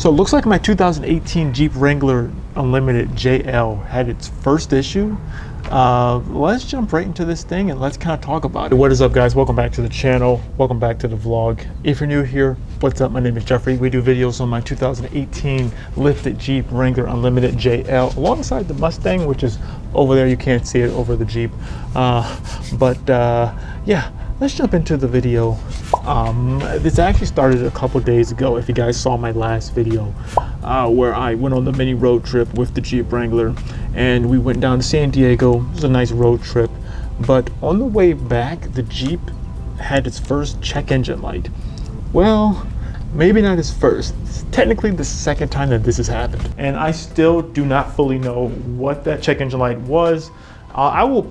So it looks like my 2018 Jeep Wrangler Unlimited JL had its first issue. Let's jump right into this thing and let's kind of talk about it. What is up, guys? Welcome back to the channel. Welcome back to the vlog. If you're new here, what's up? My name is Jeffrey. We do videos on my 2018 lifted Jeep Wrangler Unlimited JL alongside the Mustang, which is over there. You can't see it over the Jeep. Yeah, let's jump into the video. This actually started a couple days ago. If you guys saw my last video where I went on the mini road trip with the Jeep Wrangler and we went down to San Diego. It was a nice road trip, but on the way back the Jeep had its first check engine light. Well, maybe not its first. It's technically the second time that this has happened, and I still do not fully know what that check engine light was. I will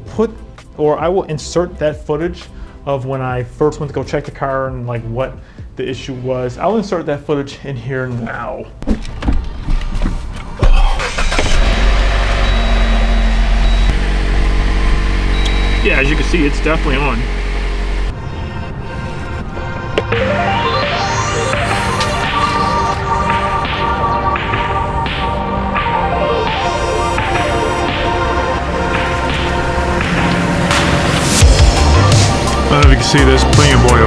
insert that footage of when I first went to go check the car and like what the issue was. I'll insert that footage in here now. Yeah, as you can see, it's definitely on. I don't know if you can see this, plenty of oil.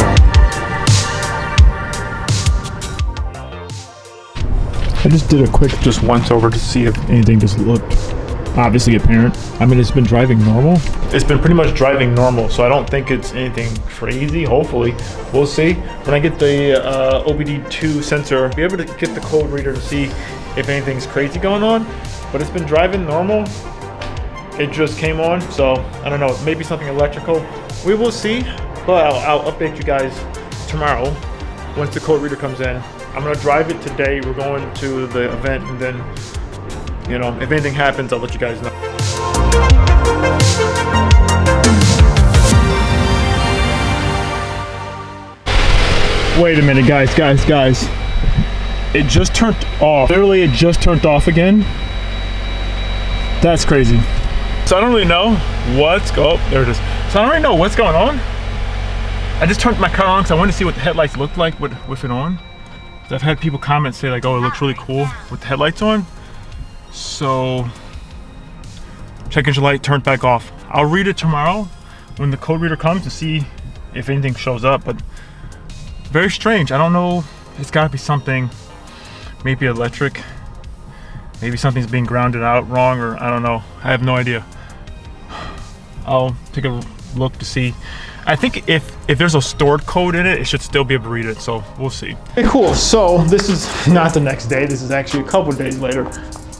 I just did a quick once over to see if anything just looked obviously apparent. I mean, it's been driving normal. It's been pretty much driving normal, so I don't think it's anything crazy. Hopefully, we'll see. When I get the OBD2 sensor, be able to get the code reader to see if anything's crazy going on. But it's been driving normal. It just came on, so I don't know. Maybe something electrical. We will see, but I'll update you guys tomorrow once the code reader comes in. I'm gonna drive it today. We're going to the event, and then, you know, if anything happens, I'll let you guys know. Wait a minute, guys. It just turned off. Literally, it just turned off again. That's crazy. So I don't really know there it is. So I don't really know what's going on. I just turned my car on because I wanted to see what the headlights looked like with it on. I've had people comment, say like, oh, it looks really cool with the headlights on. So check engine light turned back off. I'll read it tomorrow when the code reader comes to see if anything shows up, but very strange. I don't know. It's got to be something, maybe electric. Maybe something's being grounded out wrong, or I don't know. I have no idea. I'll take a look to see. I think if there's a stored code in it, it should still be able to read it, so we'll see. Okay, cool. So this is not the next day. This is actually a couple days later.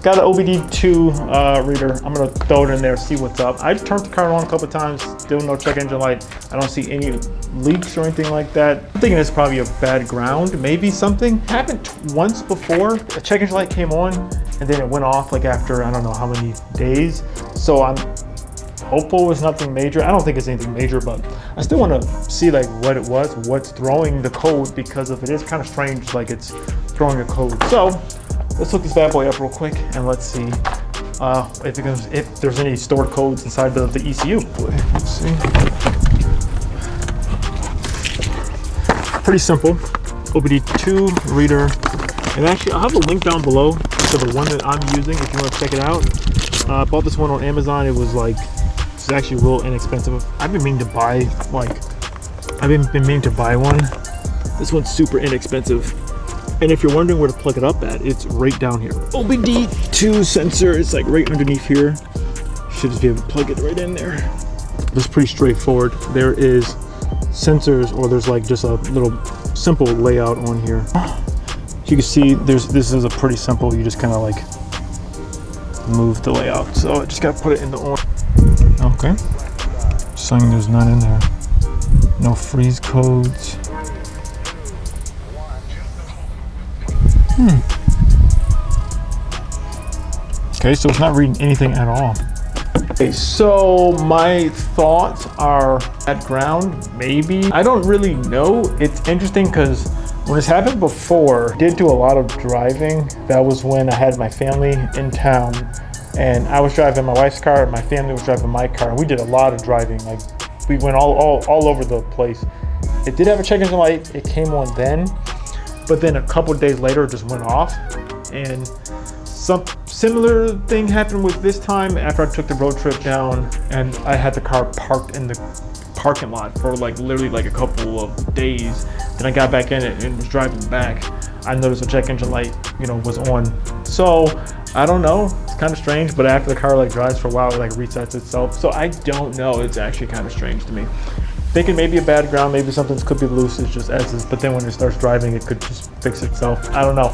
Got an OBD2 reader. I'm gonna throw it in there, see what's up. I turned the car on a couple times, still no check engine light. I don't see any leaks or anything like that. I'm thinking it's probably a bad ground, maybe something. Happened once before. A check engine light came on and then it went off like after I don't know how many days. So I'm hopeful it's nothing major. I don't think it's anything major, but I still want to see like what it was, what's throwing the code, because if it is kind of strange, like it's throwing a code. So let's look this bad boy up real quick and let's see if there's any stored codes inside the ECU. Let's see. Pretty simple. OBD2 reader. And actually, I'll have a link down below to the one that I'm using if you want to check it out. I bought this one on Amazon. It was like, it's actually real inexpensive. I've been meaning to buy one. This one's super inexpensive. And if you're wondering where to plug it up at, it's right down here. OBD2 sensor, it's like right underneath here. Should just be able to plug it right in there. It's pretty straightforward. There is sensors, or there's like just a little simple layout on here. You can see this is a pretty simple, you just kind of like move the layout. So I just gotta put it in the on. Okay. Just saying there's none in there. No freeze codes. Okay, so it's not reading anything at all. Okay, so my thoughts are at ground, maybe. I don't really know. It's interesting because when this happened before, I did do a lot of driving. That was when I had my family in town and I was driving my wife's car and my family was driving my car. And we did a lot of driving. Like we went all over the place. It did have a check engine light. It came on then. but then a couple of days later it just went off. And some similar thing happened with this time after I took the road trip down and I had the car parked in the parking lot for like literally like a couple of days. Then I got back in it and was driving back. I noticed the check engine light, you know, was on. So I don't know, it's kind of strange, but after the car like drives for a while, it like resets itself. So I don't know, it's actually kind of strange to me. Thinking maybe a bad ground, maybe something could be loose, it's just as is, but then when it starts driving, it could just fix itself. I don't know,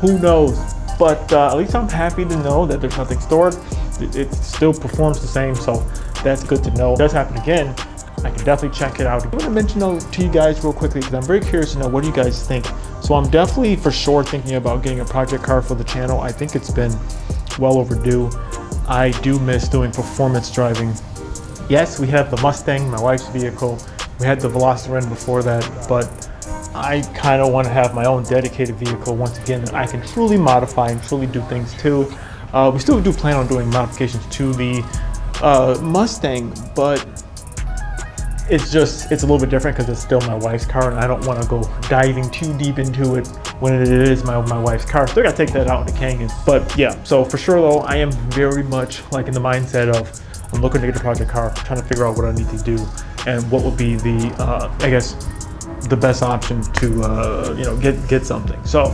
who knows? But at least I'm happy to know that there's nothing stored. It still performs the same, so that's good to know. If it does happen again, I can definitely check it out. I want to mention though to you guys real quickly because I'm very curious to know what do you guys think. So I'm definitely for sure thinking about getting a project car for the channel. I think it's been well overdue. I do miss doing performance driving. Yes, we have the Mustang, my wife's vehicle. We had the Velociraptor before that, but I kind of want to have my own dedicated vehicle once again that I can truly modify and truly do things to. We still do plan on doing modifications to the Mustang, but it's a little bit different because it's still my wife's car and I don't want to go diving too deep into it when it is my wife's car. Still got to take that out in the canyon. But yeah, so for sure though, I am very much like in the mindset of I'm looking to get a project car, trying to figure out what I need to do and what would be the, I guess, the best option to you know, get something. So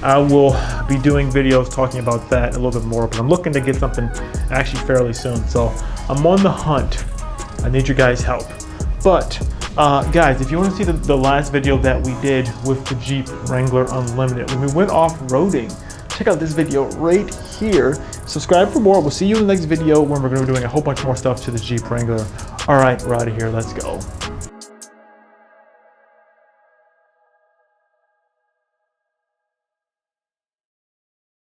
I will be doing videos talking about that a little bit more, but I'm looking to get something actually fairly soon. So I'm on the hunt. I need your guys' help. But guys, if you want to see the last video that we did with the Jeep Wrangler Unlimited, when we went off-roading, check out this video right here. Subscribe for more. We'll see you in the next video when we're going to be doing a whole bunch more stuff to the Jeep Wrangler. All right, we're out of here. Let's go.